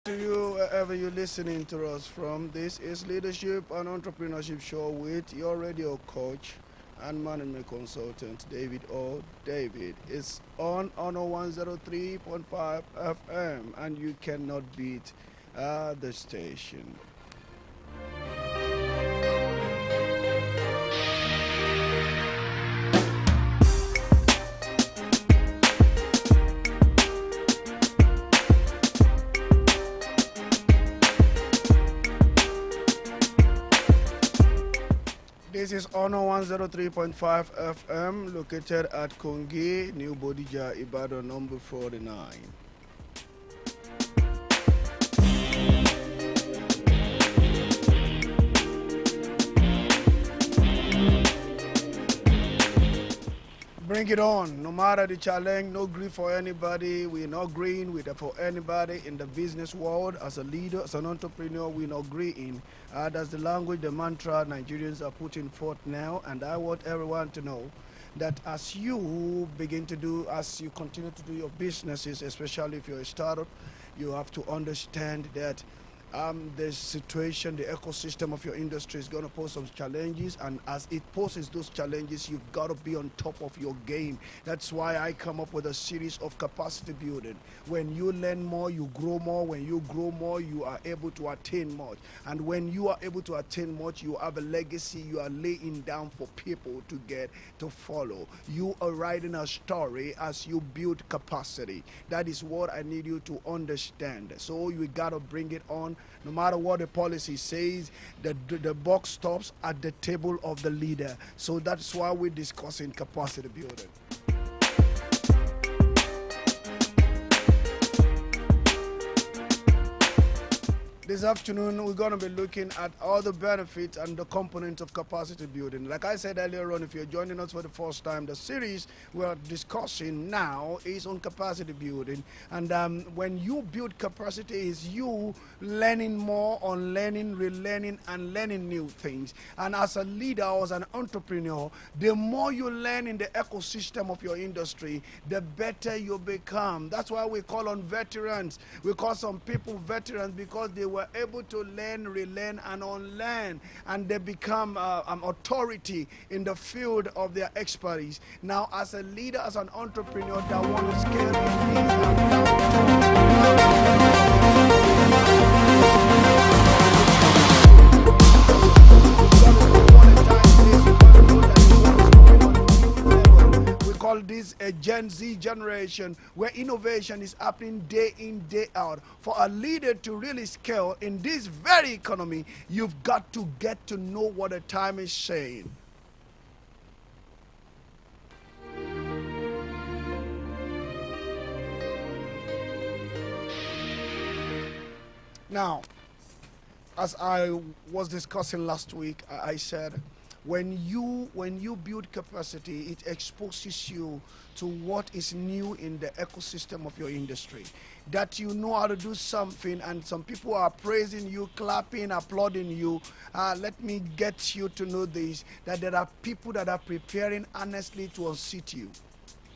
to you wherever you're listening to us from. This is Leadership and Entrepreneurship Show with your radio coach and management consultant, David O. David. It's on 103.5 FM, and you cannot beat the station. This is Honor 103.5 FM, located at Kongi, New Bodija, Ibadan, number 49. Bring it on. No matter the challenge, no grief for anybody. We're not agreeing with for anybody in the business world. As a leader, as an entrepreneur, we're not agreeing. That's the language, the mantra Nigerians are putting forth now. And I want everyone to know that as you begin to do, as you continue to do your businesses, especially if you're a startup, you have to understand that the situation, the ecosystem of your industry is going to pose some challenges, and as it poses those challenges, you've got to be on top of your game. That's why I come up with a series of capacity building. When you learn more, you grow more. When you grow more, you are able to attain much. And when you are able to attain much, you have a legacy you are laying down for people to get to follow. You are writing a story as you build capacity. That is what I need you to understand. So you got to bring it on. No matter what the policy says, the buck stops at the table of the leader. So that's why we're discussing capacity building. This afternoon, we're going to be looking at all the benefits and the components of capacity building. Like I said earlier on, if you're joining us for the first time, the series we're discussing now is on capacity building. And when you build capacity, is you learning more, on learning, relearning, and learning new things. And as a leader or as an entrepreneur, the more you learn in the ecosystem of your industry, the better you become. That's why we call on veterans. We call some people veterans because they were able to learn, relearn, and unlearn, and they become authority in the field of their expertise. Now, as a leader, as an entrepreneur that want to scale this a Gen Z generation where innovation is happening day in, day out. For a leader to really scale in this very economy, you've got to get to know what the time is saying. Now, as I was discussing last week, I said, when you build capacity, it exposes you to what is new in the ecosystem of your industry. That you know how to do something, and some people are praising you, clapping, applauding you. Let me get you to know this, that there are people that are preparing honestly to unseat you.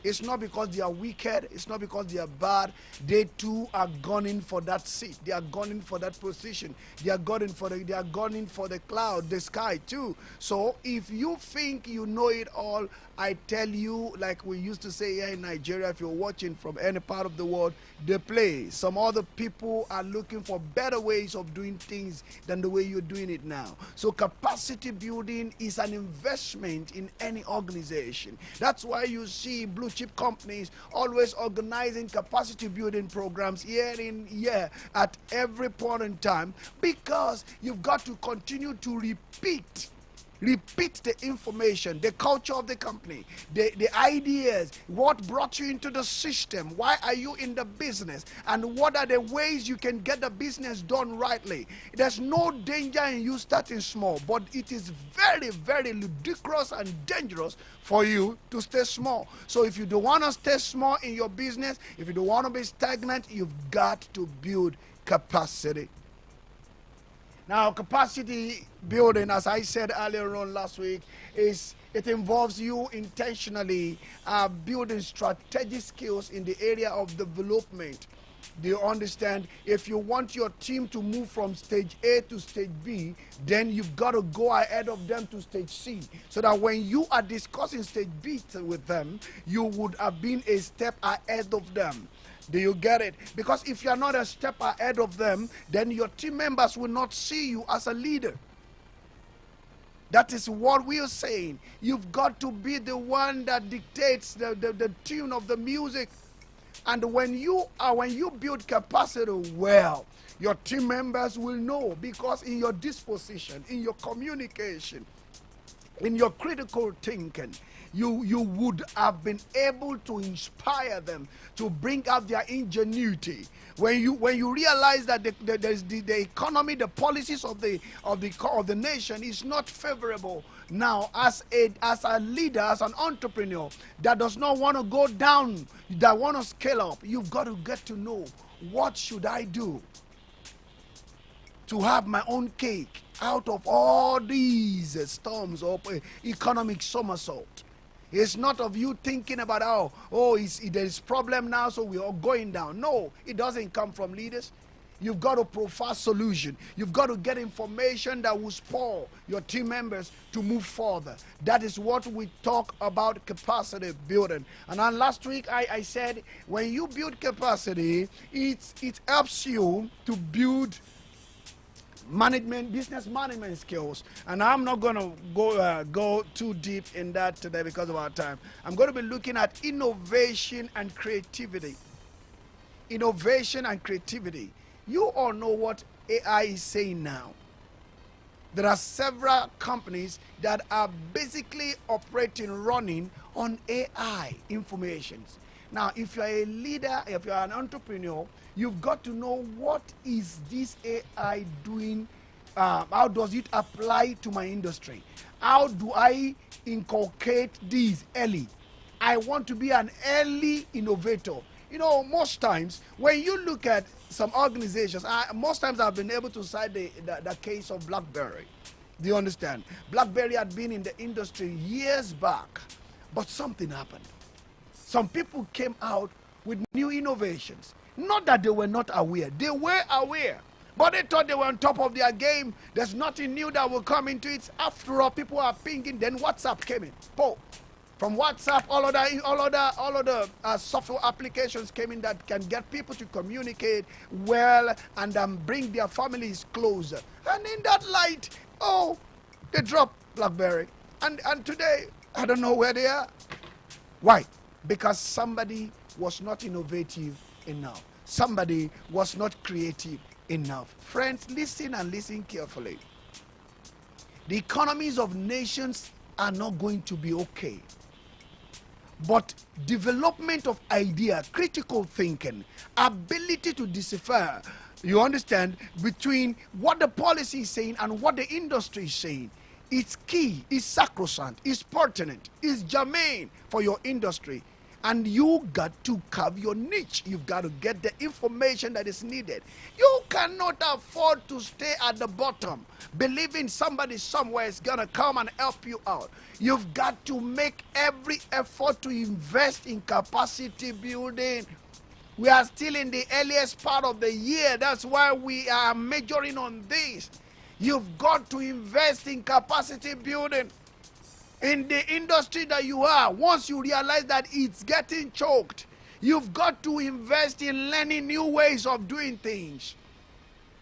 It's not because they are wicked. It's not because they are bad. They too are gunning for that seat. They are gunning for that position. They are gunning for the cloud, the sky too. So if you think you know it all, I tell you, like we used to say here in Nigeria, if you're watching from any part of the world, they play. Some other people are looking for better ways of doing things than the way you're doing it now. So capacity building is an investment in any organization. That's why you see blue chip companies always organizing capacity building programs year in year at every point in time, because you've got to continue to repeat the information, the culture of the company, the ideas, what brought you into the system, why are you in the business, and what are the ways you can get the business done rightly. There's no danger in you starting small, but it is very, very ludicrous and dangerous for you to stay small. So if you don't want to stay small in your business, if you don't want to be stagnant, you've got to build capacity. Now, capacity building, as I said earlier on last week, it involves you intentionally building strategic skills in the area of development Do you understand? If you want your team to move from stage A to stage B, then you've got to go ahead of them to stage C, so that when you are discussing stage B with them, you would have been a step ahead of them. Do you get it? Because if you are not a step ahead of them, then your team members will not see you as a leader. That is what we are saying. You've got to be the one that dictates the tune of the music. And when you build capacity well, your team members will know, because in your disposition, in your communication, in your critical thinking, you would have been able to inspire them to bring out their ingenuity. When you realize that the economy, the policies of the nation is not favorable now, as a leader, as an entrepreneur that does not want to go down, that want to scale up, you've got to get to know, what should I do to have my own cake out of all these storms of economic somersault. It's not of you thinking about there's problem now, so we are going down. No, it doesn't come from leaders. You've got to provide solution. You've got to get information that will spur your team members to move further. That is what we talk about, capacity building. And then last week I said, when you build capacity, it helps you to build business management skills. And I'm not going to go too deep in that today because of our time. I'm going to be looking at innovation and creativity. Innovation and creativity. You all know what AI is saying now. There are several companies that are basically running on AI informations. Now, if you're a leader, if you're an entrepreneur, you've got to know, what is this AI doing? How does it apply to my industry? How do I inculcate this early? I want to be an early innovator. You know, most times when you look at some organizations, most times I've been able to cite the case of BlackBerry. Do you understand? BlackBerry had been in the industry years back, but something happened. Some people came out with new innovations. Not that they were not aware. They were aware. But they thought they were on top of their game. There's nothing new that will come into it. After all, people are pinging. Then WhatsApp came in. Boom. From WhatsApp, all other software applications came in that can get people to communicate well and bring their families closer. And in that light, they dropped BlackBerry. And today, I don't know where they are. Why? Because somebody was not innovative enough. Somebody was not creative enough. Friends, listen and listen carefully. The economies of nations are not going to be okay. But development of idea, critical thinking, ability to decipher, you understand, between what the policy is saying and what the industry is saying, it's key, it's sacrosanct, it's pertinent, it's germane for your industry. And you got to carve your niche. You've got to get the information that is needed. You cannot afford to stay at the bottom, believing somebody somewhere is going to come and help you out. You've got to make every effort to invest in capacity building. We are still in the earliest part of the year. That's why we are majoring on this. You've got to invest in capacity building. In the industry that you are, once you realize that it's getting choked, you've got to invest in learning new ways of doing things.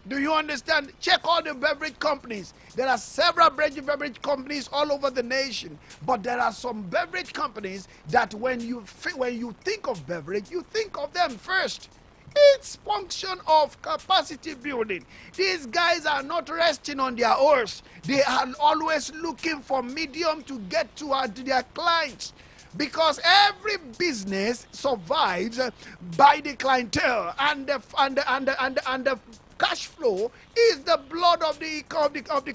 Do you understand? Check all the beverage companies. There are several beverage companies all over the nation, but there are some beverage companies that when you think of beverage, you think of them first. It's function of capacity building. These guys are not resting on their horse. They are always looking for medium to get to their clients, because every business survives by the clientele, and the cash flow is the blood of the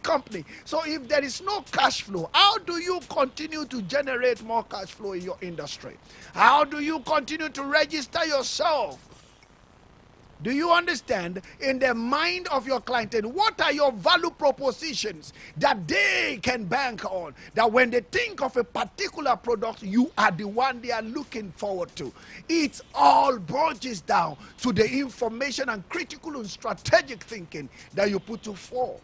company. So if there is no cash flow, how do you continue to generate more cash flow in your industry? How do you continue to register yourself Do you understand? In the mind of your client, and what are your value propositions that they can bank on? That when they think of a particular product, you are the one they are looking forward to. It all boils down to the information and critical and strategic thinking that you put to fore.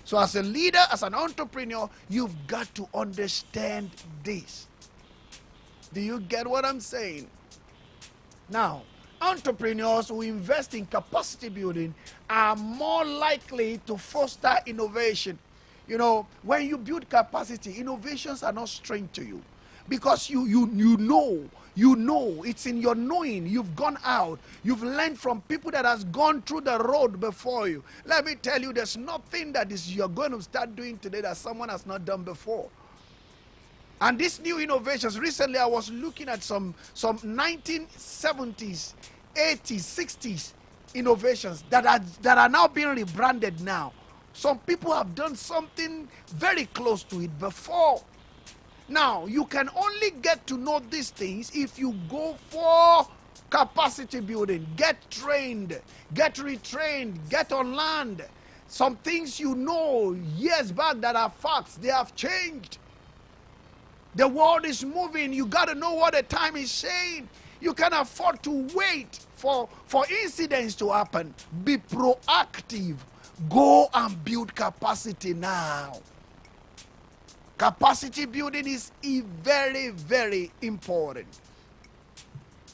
So as a leader, as an entrepreneur, you've got to understand this. Do you get what I'm saying? Now, entrepreneurs who invest in capacity building are more likely to foster innovation. You know, when you build capacity, innovations are not strange to you, because you know, it's in your knowing. You've gone out, you've learned from people that has gone through the road before you. Let me tell you, there's nothing that you're going to start doing today that someone has not done before. And these new innovations, recently I was looking at some 1970s, 80s, 60s innovations that are now being rebranded now. Some people have done something very close to it before. Now, you can only get to know these things if you go for capacity building. Get trained, get retrained, get on land. Some things you know years back that are facts, they have changed. The world is moving. You got to know what the time is saying. You can't afford to wait for incidents to happen. Be proactive. Go and build capacity now. Capacity building is very, very important.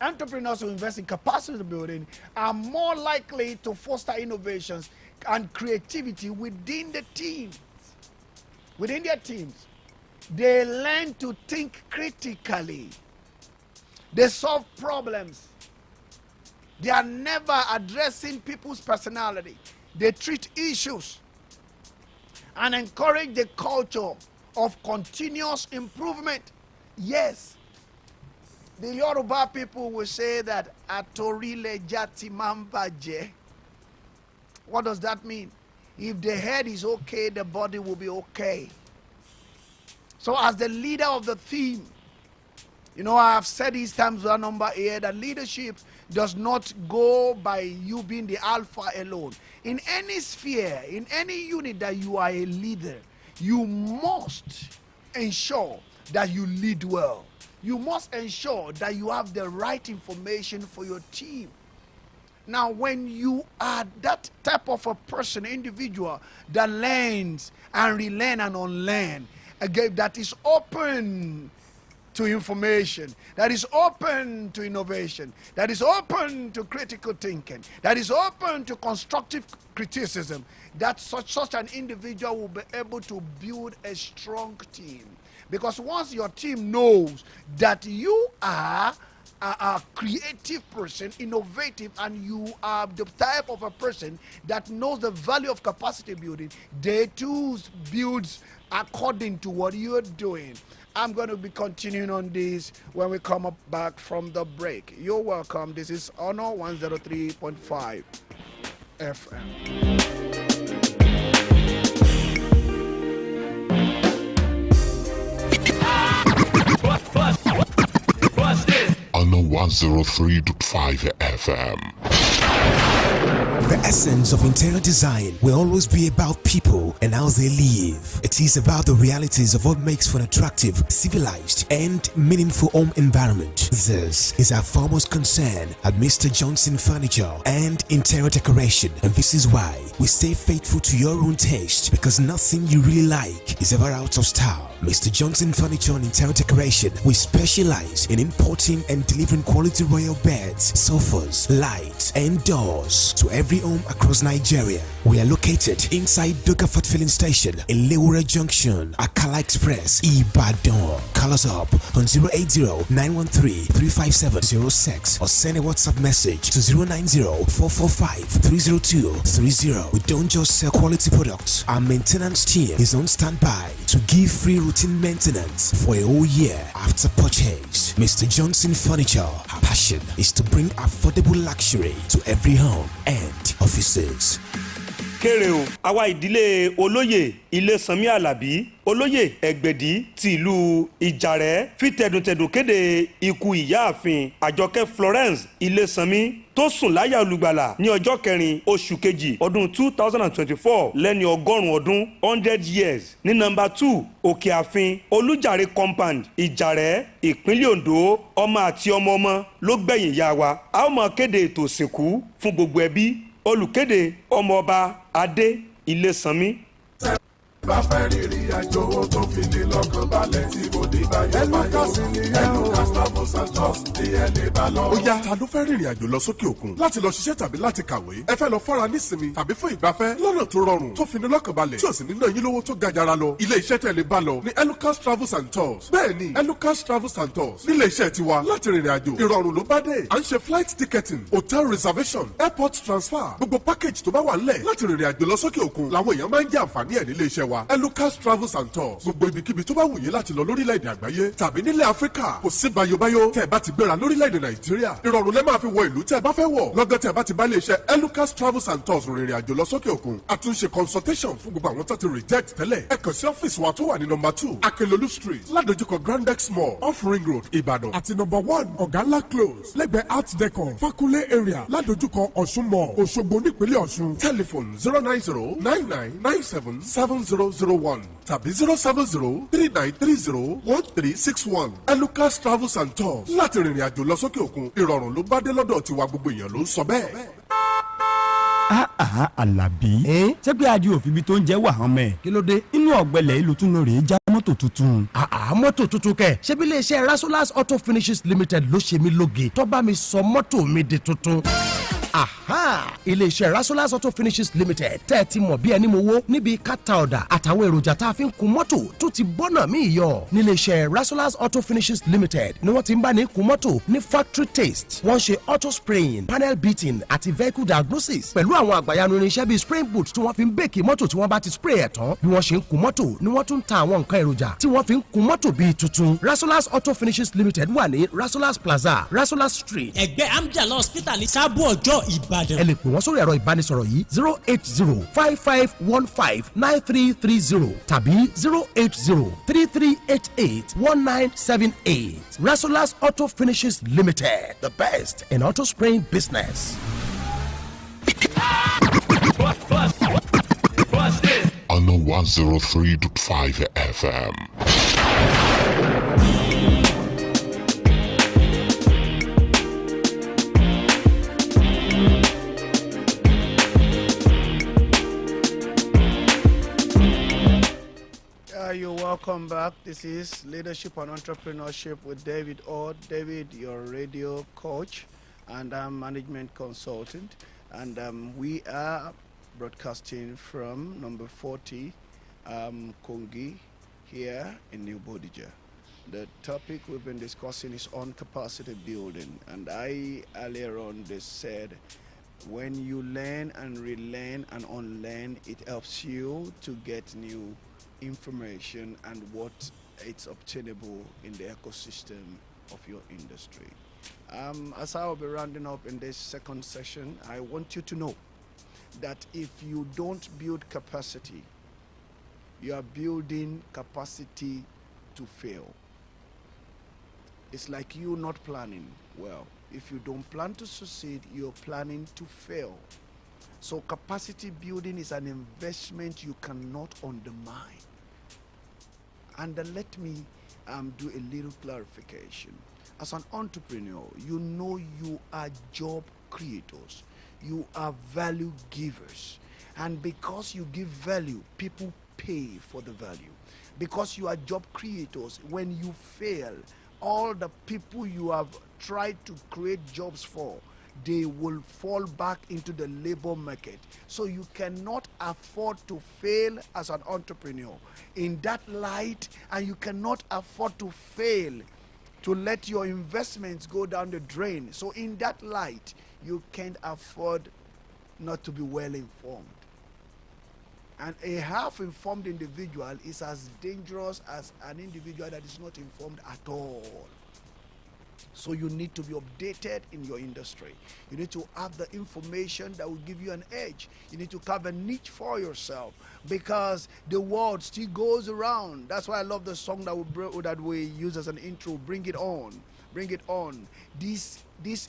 Entrepreneurs who invest in capacity building are more likely to foster innovations and creativity within the teams. Within their teams. They learn to think critically. They solve problems. They are never addressing people's personality. They treat issues and encourage the culture of continuous improvement. Yes, the Yoruba people will say that Atorile Jati Mambaje. What does that mean? If the head is okay, the body will be okay. So as the leader of the team, you know, I have said these times one number here that leadership does not go by you being the alpha alone. In any sphere, in any unit that you are a leader, you must ensure that you lead well. You must ensure that you have the right information for your team. Now, when you are that type of a person, individual, that learns and relearn and unlearn, again, that is open to information, that is open to innovation, that is open to critical thinking, that is open to constructive criticism, that such an individual will be able to build a strong team. Because once your team knows that you are a creative person, innovative, and you are the type of a person that knows the value of capacity building, they too builds according to what you're doing. I'm going to be continuing on this when we come up back from the break. You're welcome. This is Honor 103.5 FM. Honor 103.5 FM. The essence of interior design will always be about people and how they live. It is about the realities of what makes for an attractive, civilized, and meaningful home environment. This is our foremost concern at Mr. Johnson Furniture and Interior Decoration, and this is why we stay faithful to your own taste, because nothing you really like is ever out of style. Mr. Johnson Furniture and Interior Decoration, we specialize in importing and delivering quality royal beds, sofas, lights, and doors to every home across Nigeria. We are located inside Dogafort Filling Station in Lewura Junction, Akala Express, Ibadan. Call us up on 080-913-35706 or send a WhatsApp message to 090-445-30230. We don't just sell quality products. Our maintenance team is on standby to give free routine maintenance for a whole year after purchase. Mr. Johnson Furniture, our passion is to bring affordable luxury to every home and offices. kéré o àwa ìdílé olóyè Ilésànmí Àlàbí olóyè Ẹ̀gbẹ̀dì ti ìlú Ìjàrẹ́ fi tẹ̀dùntẹ̀dùn kéde ikú ìyáàfin Àjọkẹ́ Florence Ilésànmí tó sùn láyà olùgbàlà ní ọjọ́ kẹrin oṣù kejì ọdún 2024 lẹ́ni ọgọ́rùn-ún ọdún 100 years ní nọ́mbà 2 òkè àfin Olújàre compound Ìjàrẹ́ ìpínlẹ̀ Ondo. Ọmọ àti ọmọ ló gbẹ̀yìn ìyá wa. A ó máa kéde ètò ìsìnkú fún gbogbo ẹbí. Olùkéde ọmọọba Adé Ilésànmí. bá fẹ́ rìnrìn àjò owó tó fi ní lọ́kàn balẹ̀ tí kò ní báyọ̀ Lucas Travels and Tours ní ẹni bá lọ. Ó yá, ta ló fẹ́ rìnrìn àjò lọ sókè òkun láti lọ ṣiṣẹ́ tàbí láti kàwé? Ẹ fẹ́ lọ fọ́ra nísinmi tàbí fún ìgbafẹ́ lọ́nà tó rọrùn tó fi ní lọ́kàn balẹ̀ tí ò sì ní ná yín lówó tó ga jara lọ. Ilé iṣẹ́ tẹ̀lé bá lọ ní Lucas Travels and Tours. Bẹ́ẹ̀ni, Lucas Travels and Tours nílé iṣẹ́ tiwa láti rìnrìn àjò. Ìrọ̀rùn ló bá dé. À ń ṣe flight ticketing, hotel reservation, airport transfer. Gbogbo package tó bá wà ńlẹ̀ láti rìnrìn àjò lọ sókè òkun làwọn èèyàn máa ń jẹ àǹfààní ẹ̀ nílé iṣẹ́ wa. Lucas Travels and Tours. Gbogbo ibikíbi tó bá wù yín láti lọ lórílẹ̀‐èdè àgbáyé tàbí nílẹ̀ Áfíríkà kò sí bayobayo tẹ́ ẹ bá ti gbéra lórílẹ̀‐èdè Nàìjíríà. Ìrọ̀rùn lẹ́ máa fi wọ ìlú tẹ́ ẹ bá fẹ́ wọ̀. Lọ́gán tẹ́ ẹ bá ti bá lè ṣe Lucas Travels and Tours rìnrìn àjò lọ sókè òkun. Àtúnṣe consultation fún gbogbo àwọn tó ti reject tẹ́lẹ̀. Ẹ kàn sí ọ́fíìsì wa tó wà ní nọ́mbà 2 Akelolu Street ládojúkọ Grandex Mall off Ring Road Ìbàdàn àti nọ́mbà 1 Ọ̀gánlá Close lẹ́gbẹ̀ẹ́ Art Deco Fakunle area ládojúkọ Ọ̀ṣun Mall Òṣogbo nípínlẹ̀ Ọ̀ṣun. Telephone 090-9997-7001 tàbí 070-3930-1361. Lucas Travels and Tours láti rìnrìn àjò lọ sókè òkun. Ìrọ̀rùn ló bá dé lọ́dọ̀ tiwa, gbogbo èèyàn ló ń sọ bẹ́ẹ̀. Àlàbí. Ṣé pé adi òfin bi tó ń jẹ́ wà hàn mẹ́? Kí ló dé? Inú ọ̀gbẹ́lẹ̀ ìlú tún lọ rèé já mọ́tò tuntun. Mọ́tò tuntun kẹ̀. Ṣé bí iléeṣẹ́ Rasolas Auto Finishes Limited ló ṣe mí lóge tó bá mi sọ mọ́tò mi di tuntun? Iléeṣẹ́ Rasolas Auto Finishes Limited tẹ́ ẹ ti mọ̀ bí ẹni mo wó níbi kátà ọ̀dà àtàwọn èròjà tá a fi ń kun mọ́tò tó ti bọ́nà mí yọ. Níléeṣẹ́ Rasolas Auto Finishes Limited ni wọ́n ti ń bá ní kun mọ́tò ní factory taste. Wọ́n ṣe auto spraying, panel beating àti vehicle diagnosis pẹ̀lú àwọn àgbàyanu irinṣẹ́ bíi spraying boot tí wọ́n fi ń bèkì mọ́tò tí wọ́n bá ti spray ẹ̀ tán. Bí wọ́n ṣe ń kun mọ́tò ni wọ́n tún ń ta àwọn nǹkan èròjà tí wọ́n fi ń kun mọ́tò bíi tuntun. Rasolas Auto Finishes Limited wà ní Rasolas Plaza, Rasolas Street. Ẹgbẹ́ Amjala Hospital ní Sábò Ọjọ́ Ìbàdàn. Ẹ lè pè wọ́n sórí ẹ̀rọ ìbánisọ̀rọ̀ yìí 080-5515-9330 tàbí 080-3388-1978. Rasolas Auto Finishes Limited, the best in auto spraying business. On the 103.5 FM. You're welcome back. This is Leadership and Entrepreneurship with David Ord. David, your radio coach, and I'm management consultant. And we are broadcasting from number 40, Kongi, here in New Bodija. The topic we've been discussing is on capacity building. And I earlier on said, when you learn and relearn and unlearn, it helps you to get new information and what it's obtainable in the ecosystem of your industry. As I will be rounding up in this second session, I want you to know that if you don't build capacity, you are building capacity to fail. It's like you not planning well. If you don't plan to succeed, you're planning to fail. So capacity building is an investment you cannot undermine. And let me do a little clarification. As an entrepreneur, you know you are job creators. You are value givers. And because you give value, people pay for the value. Because you are job creators, when you fail, all the people you have tried to create jobs for, they will fall back into the labor market. So you cannot afford to fail as an entrepreneur in that light, and you cannot afford to fail to let your investments go down the drain. So in that light, you can't afford not to be well informed. And a half-informed individual is as dangerous as an individual that is not informed at all. So you need to be updated in your industry. You need to have the information that will give you an edge. You need to carve a niche for yourself, because the world still goes around. That's why I love the song that we use as an intro, Bring It On. Bring it on. This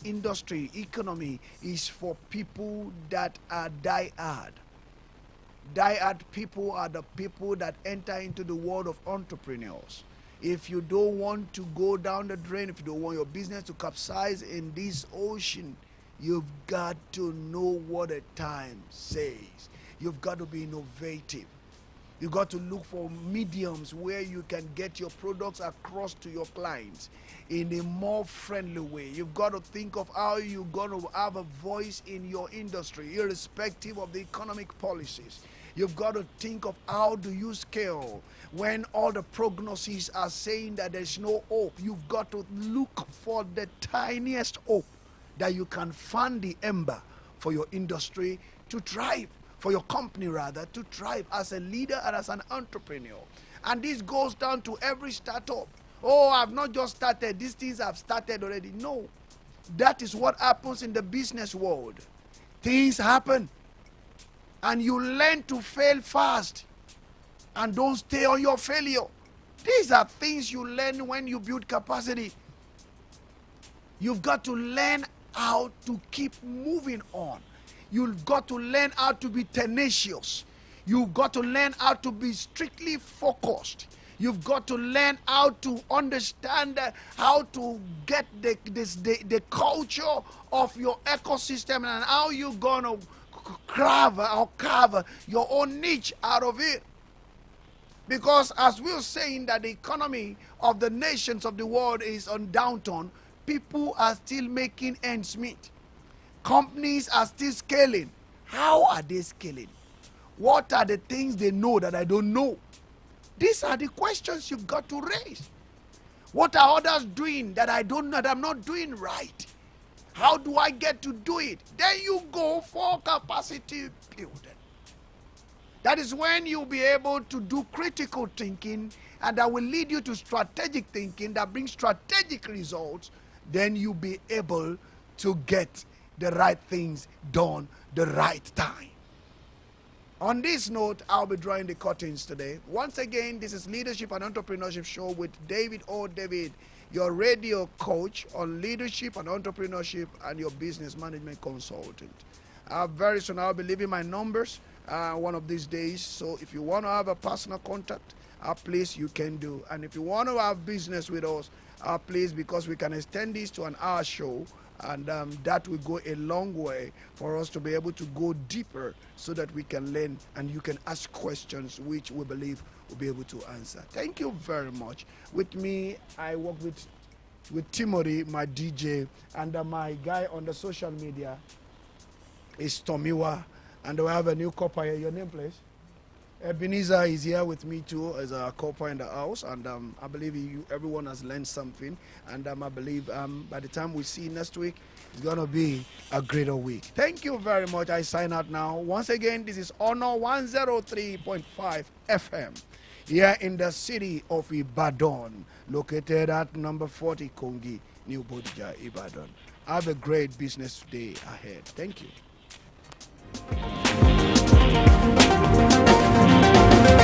industry, economy, is for people that are die-hard. Die-hard people are the people that enter into the world of entrepreneurs. If you don't want to go down the drain, if you don't want your business to capsize in this ocean, you've got to know what the time says. You've got to be innovative. You've got to look for mediums where you can get your products across to your clients in a more friendly way. You've got to think of how you're going to have a voice in your industry, irrespective of the economic policies. You've got to think of how do you scale when all the prognoses are saying that there's no hope. You've got to look for the tiniest hope that you can fan the ember for your industry to thrive, for your company rather, to thrive as a leader and as an entrepreneur. And this goes down to every startup. Oh, I've not just started, these things have started already. No, that is what happens in the business world. Things happen, and you learn to fail fast and don't stay on your failure. These are things you learn when you build capacity. You've got to learn how to keep moving on. You've got to learn how to be tenacious. You've got to learn how to be strictly focused. You've got to learn how to understand how to get the culture of your ecosystem and how you're going to carve your own niche out of it. Because as we were saying that the economy of the nations of the world is on downturn, people are still making ends meet. Companies are still scaling. How are they scaling? What are the things they know that I don't know? These are the questions you've got to raise. What are others doing that I don't know, that I'm not doing right? How do I get to do it? Then you go for capacity building. That is when you'll be able to do critical thinking, and that will lead you to strategic thinking that brings strategic results. Then you'll be able to get the right things done the right time. On this note, I'll be drawing the curtains today. Once again, this is Leadership and Entrepreneurship Show with David O. David, your radio coach on leadership and entrepreneurship and your business management consultant. Very soon I'll be leaving my numbers one of these days. So if you want to have a personal contact, please you can do. And if you want to have business with us, please, because we can extend this to an hour show. And that will go a long way for us to be able to go deeper so that we can learn and you can ask questions which we believe will be able to answer. Thank you very much. With me, I work with Timothy, my DJ, and my guy on the social media is Tomiwa. And we have a new copper here. Your name, please? Ebenezer is here with me too as a copper in the house, and I believe everyone has learned something, and I believe by the time we see next week, it's going to be a greater week. Thank you very much. I sign out now. Once again, this is Honor 103.5 FM here in the city of Ibadan, located at number 40 Kongi, New Bodija, Ibadan. Have a great business day ahead. Thank you.